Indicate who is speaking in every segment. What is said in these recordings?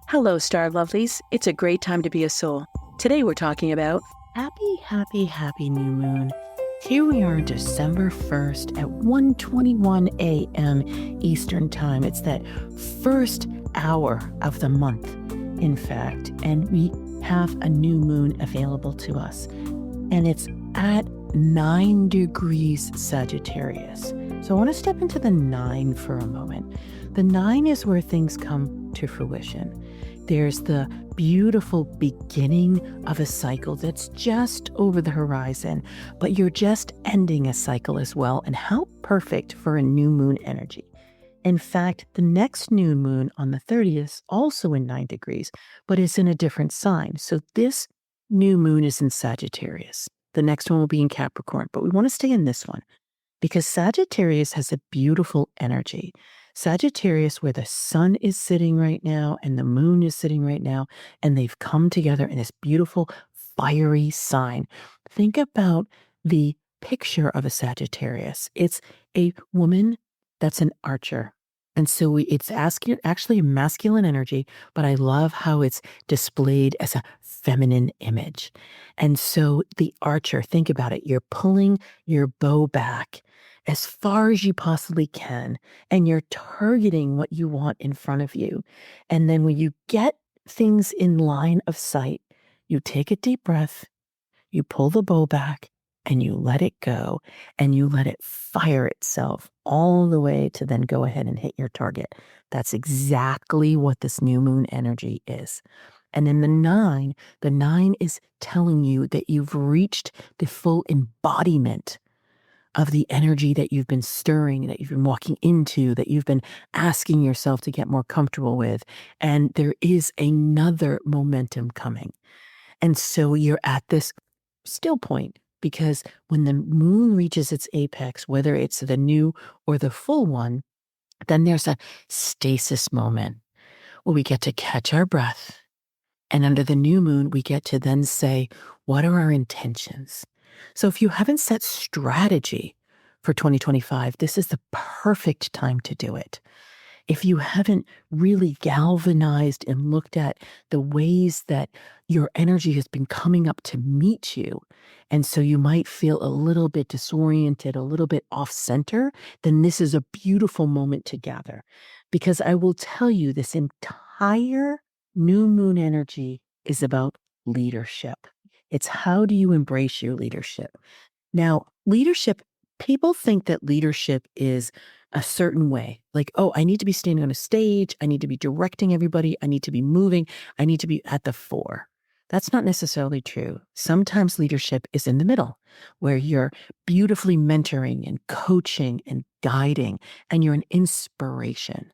Speaker 1: Hello, Star Lovelies. It's a great time to be a soul. Today we're talking about
Speaker 2: Happy new moon. Here we are, December 1st at 1:21 a.m. Eastern Time. It's that first hour of the month, in fact, and we have a new moon available to us. And it's at 9 degrees Sagittarius. So I want to step into the 9 for a moment. The 9 is where things come to fruition. There's the beautiful beginning of a cycle that's just over the horizon, but you're just ending a cycle as well. And how perfect for a new moon energy. In fact, the next new moon on the 30th is also in 9 degrees, but it's in a different sign. So this new moon is in Sagittarius. The next one will be in Capricorn, but we want to stay in this one because Sagittarius has a beautiful energy. Sagittarius, where the sun is sitting right now and the moon is sitting right now, and they've come together in this beautiful fiery sign. Think about the picture of a Sagittarius. It's a woman that's an archer. And so it's actually a masculine energy, but I love how it's displayed as a feminine image. And so the archer, think about it. You're pulling your bow back as far as you possibly can, and you're targeting what you want in front of you. And then when you get things in line of sight, you take a deep breath, you pull the bow back, and you let it go, and you let it fire itself all the way to then go ahead and hit your target. That's exactly what this new moon energy is. And then the 9 is telling you that you've reached the full embodiment of the energy that you've been stirring, that you've been walking into, that you've been asking yourself to get more comfortable with. And there is another momentum coming. And so you're at this still point, because when the moon reaches its apex, whether it's the new or the full one, then there's a stasis moment where we get to catch our breath. And under the new moon, we get to then say, what are our intentions? So if you haven't set strategy for 2025, this is the perfect time to do it. If you haven't really galvanized and looked at the ways that your energy has been coming up to meet you, and so you might feel a little bit disoriented, a little bit off center, then this is a beautiful moment to gather. Because I will tell you, this entire new moon energy is about leadership. It's how do you embrace your leadership? Now, leadership, people think that leadership is a certain way. Like, oh, I need to be standing on a stage. I need to be directing everybody. I need to be moving. I need to be at the fore. That's not necessarily true. Sometimes leadership is in the middle, where you're beautifully mentoring and coaching and guiding, and you're an inspiration.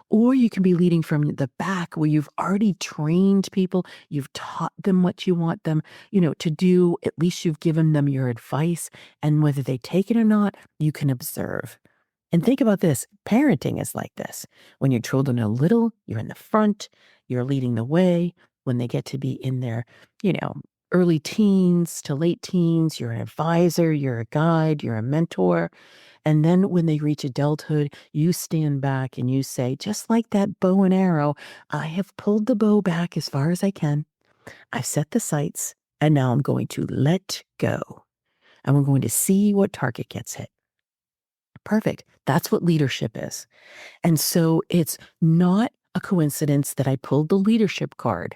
Speaker 2: Or you can be leading from the back, where you've already trained people, you've taught them what you want them, to do. At least you've given them your advice, and whether they take it or not, you can observe. And think about this, parenting is like this. When your children are little, you're in the front, you're leading the way. When they get to be in their, early teens to late teens, you're an advisor, you're a guide, you're a mentor. And then when they reach adulthood, you stand back and you say, just like that bow and arrow, I have pulled the bow back as far as I can. I've set the sights, and now I'm going to let go. And we're going to see what target gets hit. Perfect. That's what leadership is. And so it's not a coincidence that I pulled the leadership card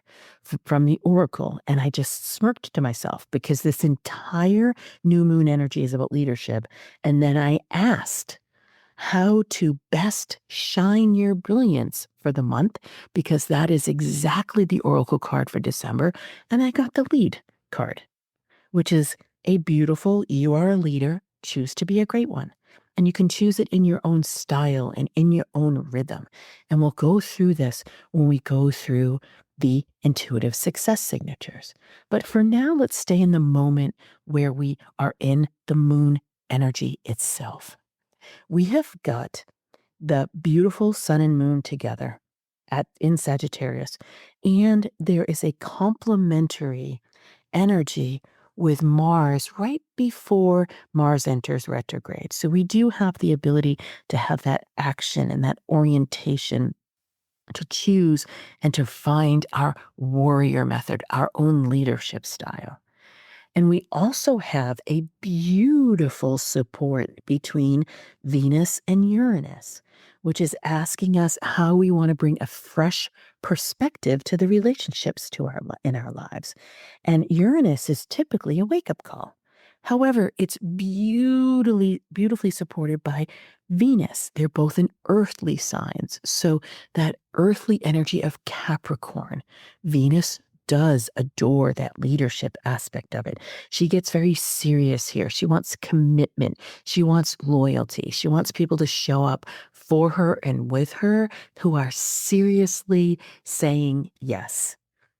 Speaker 2: from the oracle, and I just smirked to myself, because this entire new moon energy is about leadership. And then I asked how to best shine your brilliance for the month, because that is exactly the oracle card for December. And I got the lead card, which is a beautiful, you are a leader, choose to be a great one. And you can choose it in your own style and in your own rhythm. And we'll go through this when we go through the intuitive success signatures. But for now, let's stay in the moment where we are in the moon energy itself. We have got the beautiful sun and moon together in Sagittarius, and there is a complementary energy with Mars right before Mars enters retrograde. So we do have the ability to have that action and that orientation to choose and to find our warrior method, our own leadership style. And we also have a beautiful support between Venus and Uranus, which is asking us how we want to bring a fresh perspective to the relationships in our lives. And Uranus is typically a wake-up call. However, it's beautifully supported by Venus. They're both in earthly signs. So that earthly energy of Capricorn, Venus does adore that leadership aspect of it. She gets very serious here. She wants commitment. She wants loyalty. She wants people to show up for her and with her who are seriously saying yes.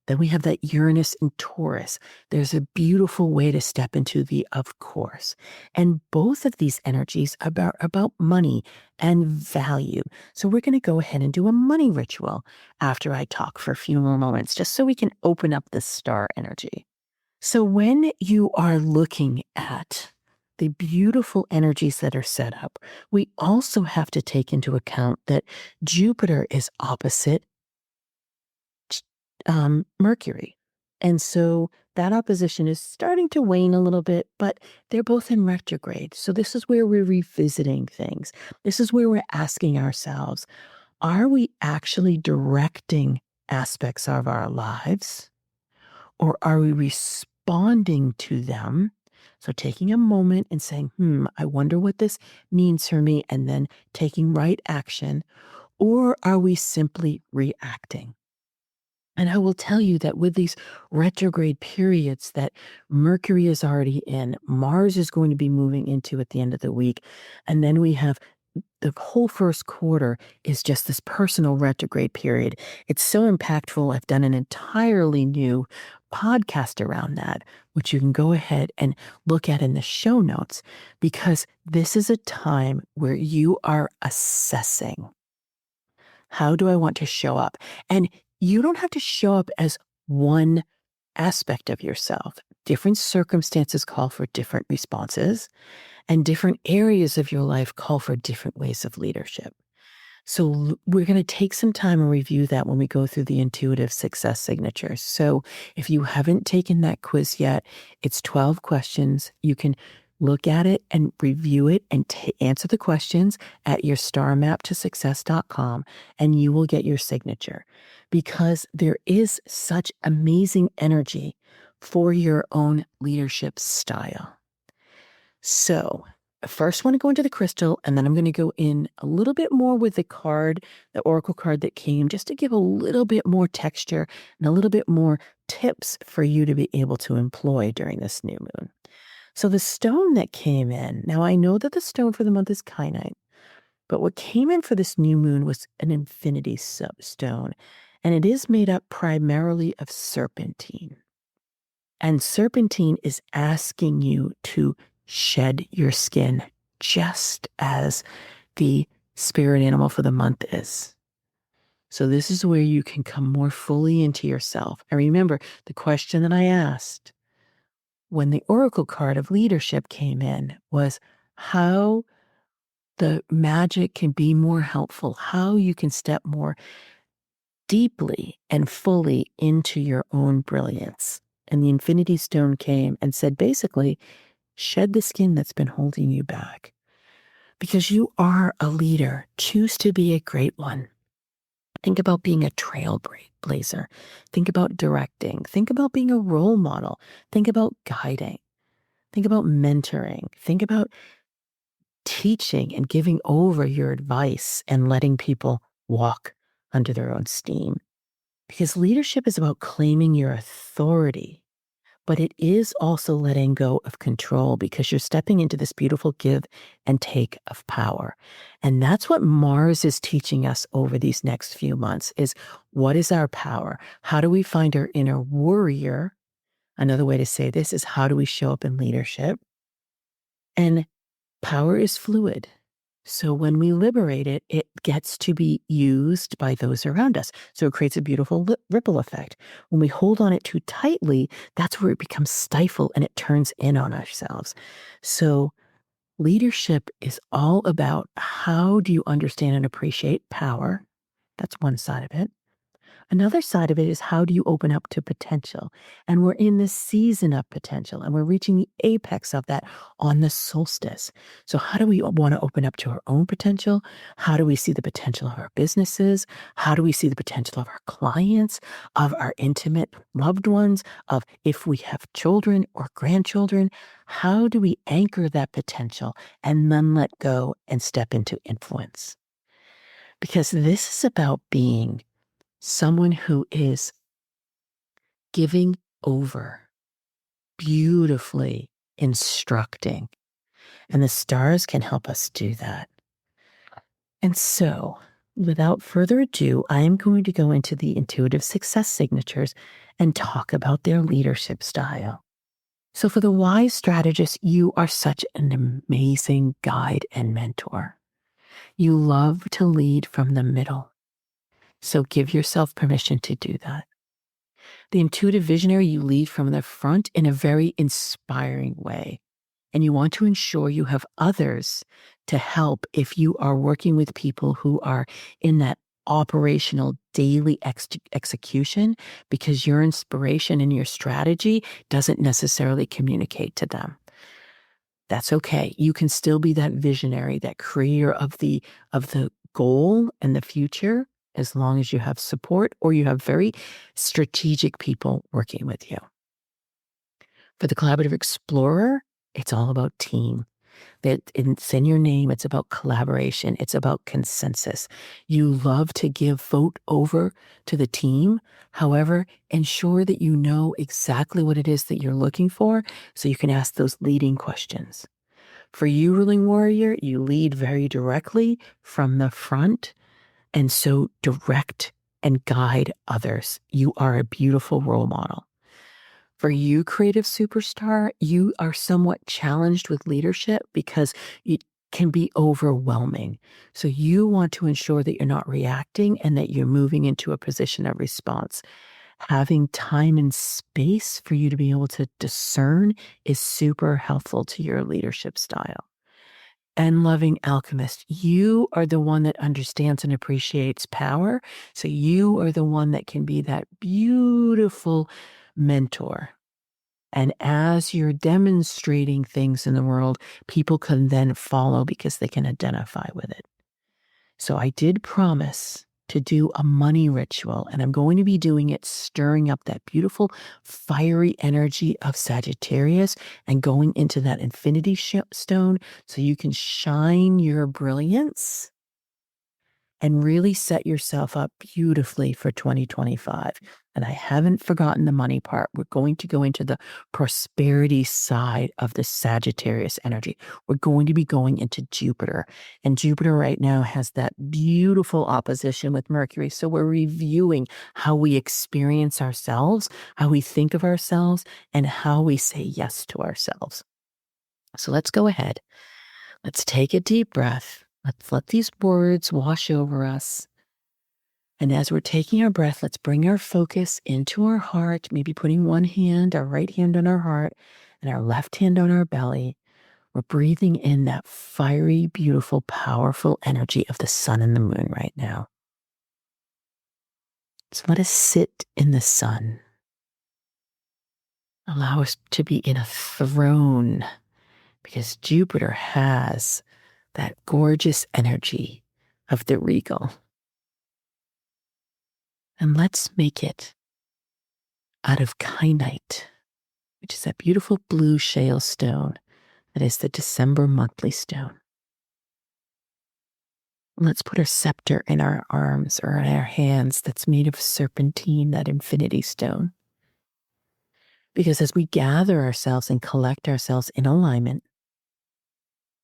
Speaker 2: Then we have that Uranus and Taurus. There's a beautiful way to step into the of course. And both of these energies are about money and value. So we're going to go ahead and do a money ritual after I talk for a few more moments, just so we can open up the star energy. So when you are looking at the beautiful energies that are set up, we also have to take into account that Jupiter is opposite Mercury. And so that opposition is starting to wane a little bit, but they're both in retrograde. So this is where we're revisiting things. This is where we're asking ourselves, are we actually directing aspects of our lives, or are we responding to them? So taking a moment and saying, I wonder what this means for me, and then taking right action, or are we simply reacting? And I will tell you that with these retrograde periods that Mercury is already in, Mars is going to be moving into at the end of the week. And then we have the whole first quarter is just this personal retrograde period. It's so impactful. I've done an entirely new podcast around that, which you can go ahead and look at in the show notes, because this is a time where you are assessing. How do I want to show up? And you don't have to show up as one aspect of yourself. Different circumstances call for different responses, and different areas of your life call for different ways of leadership. So we're going to take some time and review that when we go through the intuitive success signatures. So if you haven't taken that quiz yet, it's 12 questions. You can look at it and review it and answer the questions at your starmaptosuccess.com, and you will get your signature, because there is such amazing energy for your own leadership style. So I first want to go into the crystal, and then I'm going to go in a little bit more with the card, the oracle card that came, just to give a little bit more texture and a little bit more tips for you to be able to employ during this new moon. So the stone that came in, now I know that the stone for the month is kyanite, but what came in for this new moon was an infinity stone, and it is made up primarily of serpentine. And serpentine is asking you to shed your skin, just as the spirit animal for the month is. So this is where you can come more fully into yourself. And remember the question that I asked when the oracle card of leadership came in was how the magic can be more helpful, how you can step more deeply and fully into your own brilliance. And the Infinity Stone came and said, basically, shed the skin that's been holding you back. Because you are a leader. Choose to be a great one. Think about being a trailblazer. Think about directing. Think about being a role model. Think about guiding. Think about mentoring. Think about teaching and giving over your advice and letting people walk under their own steam. Because leadership is about claiming your authority, but it is also letting go of control, because you're stepping into this beautiful give and take of power. And that's what Mars is teaching us over these next few months is, what is our power? How do we find our inner warrior? Another way to say this is, how do we show up in leadership? And power is fluid. So when we liberate it, it gets to be used by those around us. So it creates a beautiful ripple effect. When we hold on it too tightly, that's where it becomes stifled and it turns in on ourselves. So leadership is all about, how do you understand and appreciate power? That's one side of it. Another side of it is how do you open up to potential? And we're in this season of potential and we're reaching the apex of that on the solstice. So, how do we want to open up to our own potential? How do we see the potential of our businesses? How do we see the potential of our clients, of our intimate loved ones, of if we have children or grandchildren? How do we anchor that potential and then let go and step into influence? Because this is about being someone who is giving over, beautifully instructing. And the stars can help us do that. And so, without further ado, I am going to go into the intuitive success signatures and talk about their leadership style. So, for the wise strategist, you are such an amazing guide and mentor. You love to lead from the middle. So, give yourself permission to do that. The intuitive visionary, you lead from the front in a very inspiring way. And you want to ensure you have others to help if you are working with people who are in that operational daily execution, because your inspiration and your strategy doesn't necessarily communicate to them. That's okay. You can still be that visionary, that creator of the goal and the future, as long as you have support or you have very strategic people working with you. For the collaborative explorer, it's all about team. It's in your name. It's about collaboration. It's about consensus. You love to give vote over to the team. However, ensure that you know exactly what it is that you're looking for so you can ask those leading questions. For you, ruling warrior, you lead very directly from the front, and so direct and guide others. You are a beautiful role model. For you, creative superstar, you are somewhat challenged with leadership because it can be overwhelming. So you want to ensure that you're not reacting and that you're moving into a position of response. Having time and space for you to be able to discern is super helpful to your leadership style. And loving alchemist, you are the one that understands and appreciates power. So you are the one that can be that beautiful mentor. And as you're demonstrating things in the world, people can then follow because they can identify with it. So I did promise to do a money ritual, and I'm going to be doing it stirring up that beautiful fiery energy of Sagittarius and going into that infinity stone so you can shine your brilliance and really set yourself up beautifully for 2025. And I haven't forgotten the money part. We're going to go into the prosperity side of the Sagittarius energy. We're going to be going into Jupiter. And Jupiter right now has that beautiful opposition with Mercury. So we're reviewing how we experience ourselves, how we think of ourselves, and how we say yes to ourselves. So let's go ahead. Let's take a deep breath. Let's let these words wash over us. And as we're taking our breath, let's bring our focus into our heart, maybe putting one hand, our right hand on our heart, and our left hand on our belly. We're breathing in that fiery, beautiful, powerful energy of the sun and the moon right now. So let us sit in the sun. Allow us to be in a throne, because Jupiter has that gorgeous energy of the regal. And let's make it out of kyanite, which is that beautiful blue shale stone that is the December monthly stone. Let's put our scepter in our arms or in our hands that's made of serpentine, that infinity stone. Because as we gather ourselves and collect ourselves in alignment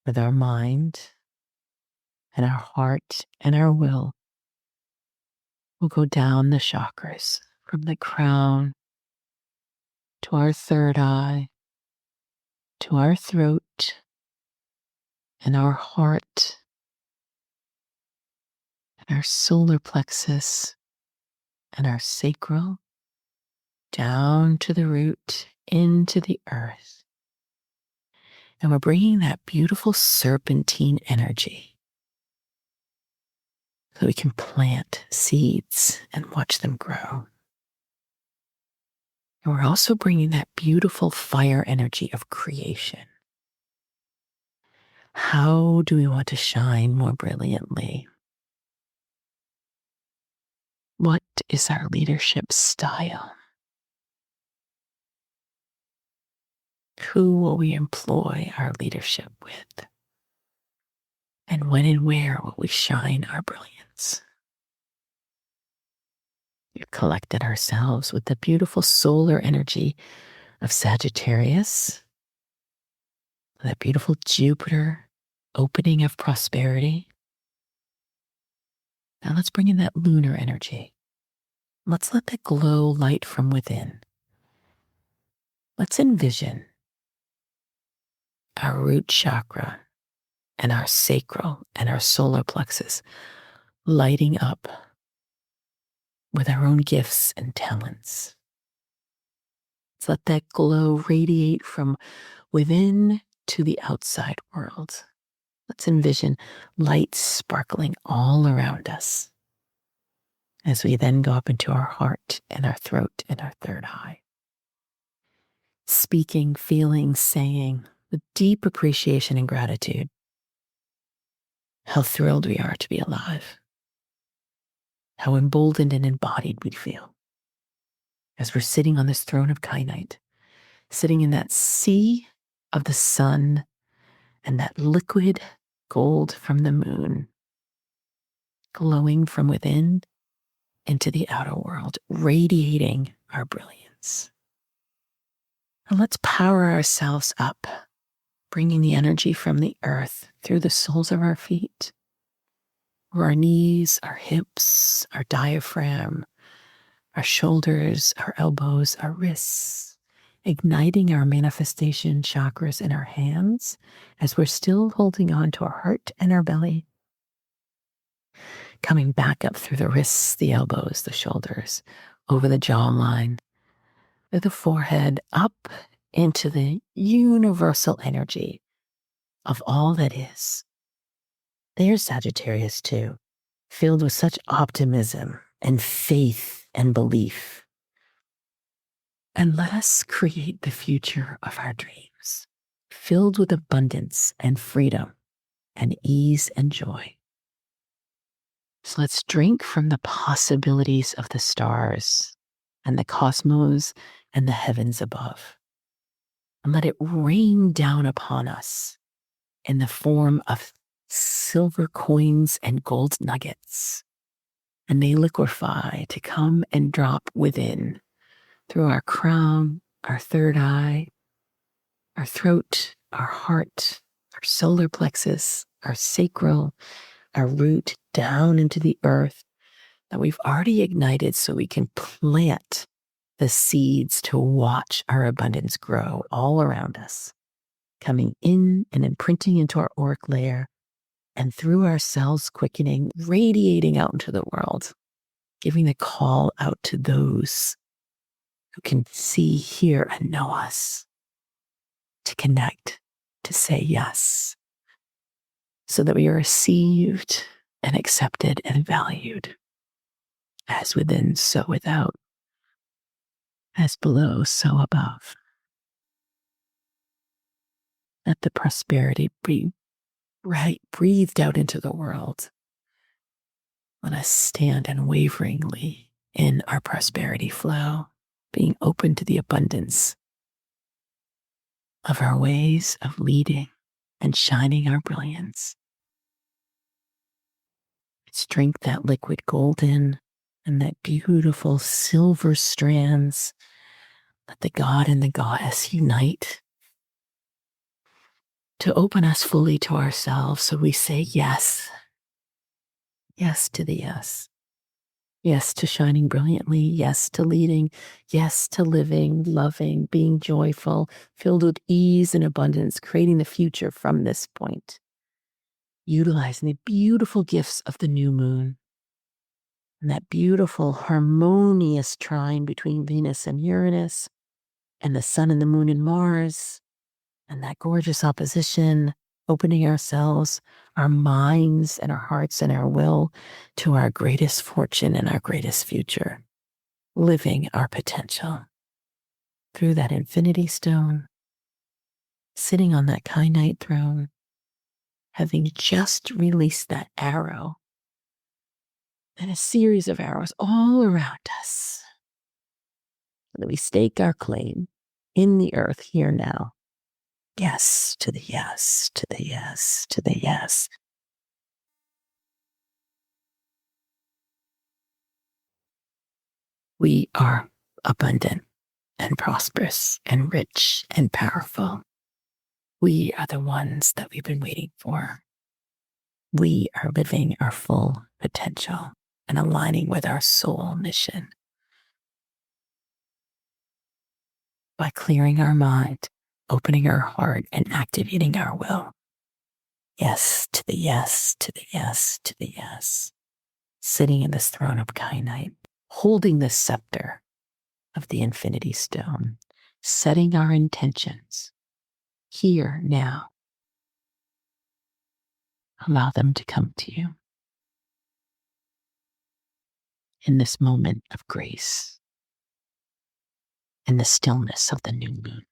Speaker 2: with our mind and our heart and our will, we'll go down the chakras from the crown to our third eye, to our throat and our heart and our solar plexus and our sacral, down to the root, into the earth. And we're bringing that beautiful serpentine energy so we can plant seeds and watch them grow. And we're also bringing that beautiful fire energy of creation. How do we want to shine more brilliantly? What is our leadership style? Who will we employ our leadership with? And when and where will we shine our brilliance? We've collected ourselves with the beautiful solar energy of Sagittarius, that beautiful Jupiter opening of prosperity. Now let's bring in that lunar energy. Let's let that glow light from within. Let's envision our root chakra and our sacral and our solar plexus lighting up with our own gifts and talents. Let's let that glow radiate from within to the outside world. Let's envision light sparkling all around us as we then go up into our heart and our throat and our third eye. Speaking, feeling, saying with deep appreciation and gratitude how thrilled we are to be alive, how emboldened and embodied we feel as we're sitting on this throne of kyanite, sitting in that sea of the sun and that liquid gold from the moon, glowing from within into the outer world, radiating our brilliance. And let's power ourselves up, bringing the energy from the earth through the soles of our feet, our knees, our hips, our diaphragm, our shoulders, our elbows, our wrists, igniting our manifestation chakras in our hands as we're still holding on to our heart and our belly, coming back up through the wrists, the elbows, the shoulders, over the jawline, through the forehead, up into the universal energy of all that is. There's Sagittarius too, filled with such optimism and faith and belief. And let us create the future of our dreams, filled with abundance and freedom and ease and joy. So let's drink from the possibilities of the stars and the cosmos and the heavens above. And let it rain down upon us in the form of silver coins and gold nuggets. And they liquefy to come and drop within through our crown, our third eye, our throat, our heart, our solar plexus, our sacral, our root down into the earth that we've already ignited so we can plant the seeds to watch our abundance grow all around us, coming in and imprinting into our auric layer and through our cells quickening, radiating out into the world, giving the call out to those who can see, hear, and know us to connect, to say yes, so that we are received and accepted and valued, as within, so without, as below, so above. Let the prosperity be breathed out into the world. Let us stand unwaveringly in our prosperity flow, being open to the abundance of our ways of leading and shining our brilliance. Let's drink that liquid golden and that beautiful silver strands. Let the God and the goddess unite to open us fully to ourselves. So we say yes. Yes to the yes. Yes to shining brilliantly. Yes to leading. Yes to living, loving, being joyful, filled with ease and abundance, creating the future from this point. Utilizing the beautiful gifts of the new moon and that beautiful harmonious trine between Venus and Uranus and the sun and the moon and Mars and that gorgeous opposition opening ourselves, our minds and our hearts and our will to our greatest fortune and our greatest future, living our potential through that infinity stone, sitting on that kyanite throne, having just released that arrow and a series of arrows all around us. So that we stake our claim in the earth here now. Yes to the yes, to the yes, to the yes. We are abundant and prosperous and rich and powerful. We are the ones that we've been waiting for. We are living our full potential and aligning with our soul mission. By clearing our mind, opening our heart, and activating our will. Yes to the yes, to the yes, to the yes. Sitting in this throne of kyanite, holding the scepter of the infinity stone, setting our intentions here now. Allow them to come to you in this moment of grace, in the stillness of the new moon.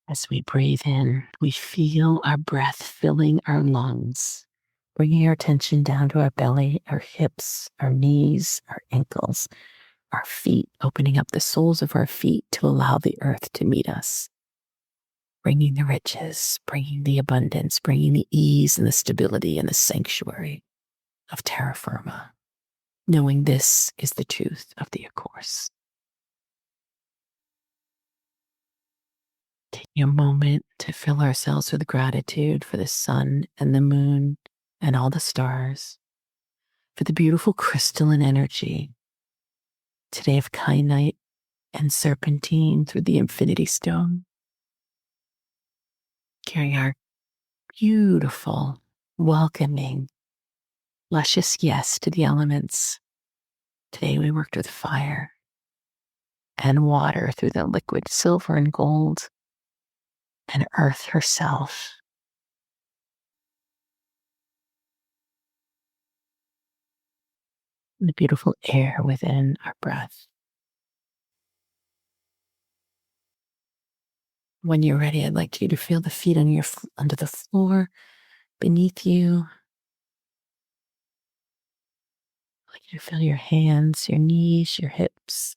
Speaker 2: As we breathe in, we feel our breath filling our lungs, bringing our attention down to our belly, our hips, our knees, our ankles, our feet, opening up the soles of our feet to allow the earth to meet us, bringing the riches, bringing the abundance, bringing the ease and the stability and the sanctuary of terra firma, knowing this is the truth of the course. Taking a moment to fill ourselves with gratitude for the sun and the moon and all the stars, for the beautiful crystalline energy today of kyanite and serpentine through the infinity stone, carrying our beautiful, welcoming, luscious yes to the elements. Today we worked with fire and water through the liquid silver and gold, and earth herself. And the beautiful air within our breath. When you're ready, I'd like you to feel the feet on under the floor beneath you. I'd like you to feel your hands, your knees, your hips,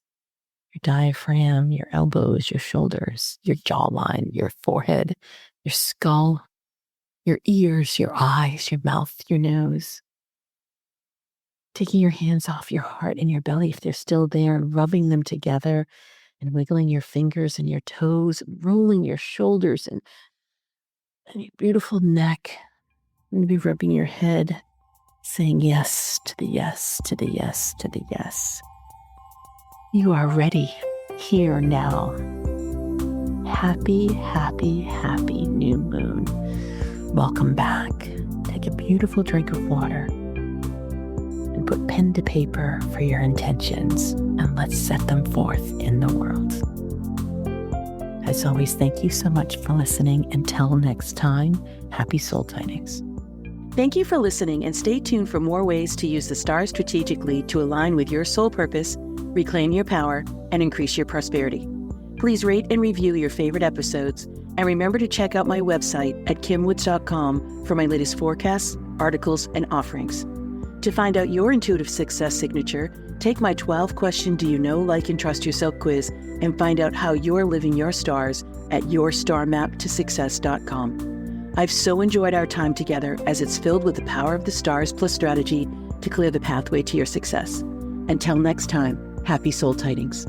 Speaker 2: your diaphragm, your elbows, your shoulders, your jawline, your forehead, your skull, your ears, your eyes, your mouth, your nose. Taking your hands off your heart and your belly if they're still there and rubbing them together and wiggling your fingers and your toes, rolling your shoulders and your beautiful neck. Maybe rubbing your head, saying yes to the yes, to the yes, to the yes. You are ready here now. Happy, happy, happy new moon. Welcome back. Take a beautiful drink of water and put pen to paper for your intentions, and let's set them forth in the world. As always, thank you so much for listening. Until next time, happy soul tidings.
Speaker 1: Thank you for listening, and stay tuned for more ways to use the stars strategically to align with your soul purpose, reclaim your power, and increase your prosperity. Please rate and review your favorite episodes, and remember to check out my website at kimwoods.com for my latest forecasts, articles, and offerings. To find out your intuitive success signature, take my 12-question Do You Know, Like, and Trust Yourself quiz and find out how you're living your stars at yourstarmaptosuccess.com. I've so enjoyed our time together, as it's filled with the power of the stars plus strategy to clear the pathway to your success. Until next time, happy soul tidings.